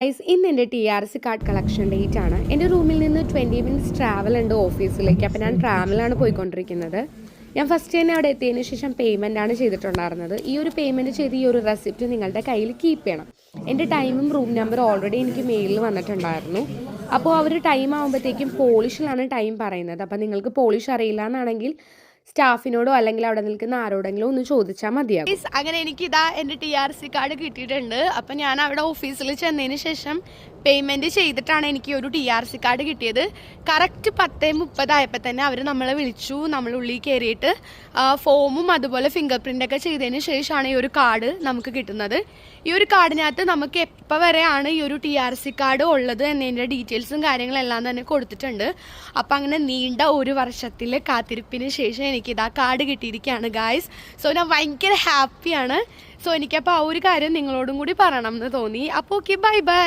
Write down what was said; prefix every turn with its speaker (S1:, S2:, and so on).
S1: Guys ഇന്ന് എൻ്റെ TRC card collection date ആണ്. എൻ്റെ റൂമിൽ നിന്ന് 20 മിനിറ്റ്സ് ട്രാവൽ ഉണ്ട് ഓഫീസിലേക്ക്. അപ്പോൾ ഞാൻ ട്രാവലാണ് പോയിക്കൊണ്ടിരിക്കുന്നത്. ഞാൻ ഫസ്റ്റ് തന്നെ അവിടെ എത്തിയതിന് ശേഷം പേയ്മെൻ്റ് ആണ് ചെയ്തിട്ടുണ്ടായിരുന്നത്. ഈ ഒരു പേയ്മെൻറ്റ് ചെയ്ത് ഈ ഒരു റെസിപ്റ്റ് നിങ്ങളുടെ കയ്യിൽ കീപ്പ് ചെയ്യണം. എൻ്റെ ടൈമും റൂം നമ്പറും ഓൾറെഡി എനിക്ക് മെയിലിൽ വന്നിട്ടുണ്ടായിരുന്നു. അപ്പോൾ അവർ ടൈം ആകുമ്പോഴത്തേക്കും പോളിഷിലാണ് ടൈം പറയുന്നത്. അപ്പോൾ നിങ്ങൾക്ക് പോളിഷ് അറിയില്ല എന്നാണെങ്കിൽ സ്റ്റാഫിനോടോ അല്ലെങ്കിൽ അവിടെ നിൽക്കുന്ന ആരോടെങ്കിലും ഒന്ന് ചോദിച്ചാൽ മതിയാകും.
S2: അങ്ങനെ എനിക്കിതാ എൻ്റെ TRC കാർഡ് കിട്ടിയിട്ടുണ്ട്. അപ്പം ഞാൻ അവിടെ ഓഫീസിൽ ചെന്നതിന് ശേഷം പേയ്മെൻറ്റ് ചെയ്തിട്ടാണ് എനിക്ക് ഒരു TRC കാർഡ് കിട്ടിയത്. കറക്റ്റ് 10:30 ആയപ്പോൾ തന്നെ അവർ നമ്മളെ വിളിച്ചു. നമ്മൾ ഉള്ളിൽ കയറിയിട്ട് ഫോമും അതുപോലെ ഫിംഗർ പ്രിൻ്റൊക്കെ ചെയ്തതിന് ശേഷമാണ് ഈ ഒരു കാർഡ് നമുക്ക് കിട്ടുന്നത്. ഈ ഒരു കാർഡിനകത്ത് നമുക്ക് എപ്പോൾ വരെയാണ് ഈ ഒരു TRC കാർഡ് ഉള്ളത് എന്നതിൻ്റെ ഡീറ്റെയിൽസും കാര്യങ്ങളെല്ലാം തന്നെ കൊടുത്തിട്ടുണ്ട്. അപ്പം അങ്ങനെ നീണ്ട ഒരു വർഷത്തിൽ കാത്തിരിപ്പിന് ശേഷം എനിക്കിതാ കാർഡ് കിട്ടിയിരിക്കുകയാണ് ഗായ്സ്. സോ ഞാൻ ഭയങ്കര ഹാപ്പിയാണ്. സോ എനിക്കപ്പോൾ ആ ഒരു കാര്യം നിങ്ങളോടും കൂടി പറയണം എന്ന് തോന്നി. അപ്പോൾ ഓക്കെ, ബൈ ബൈ.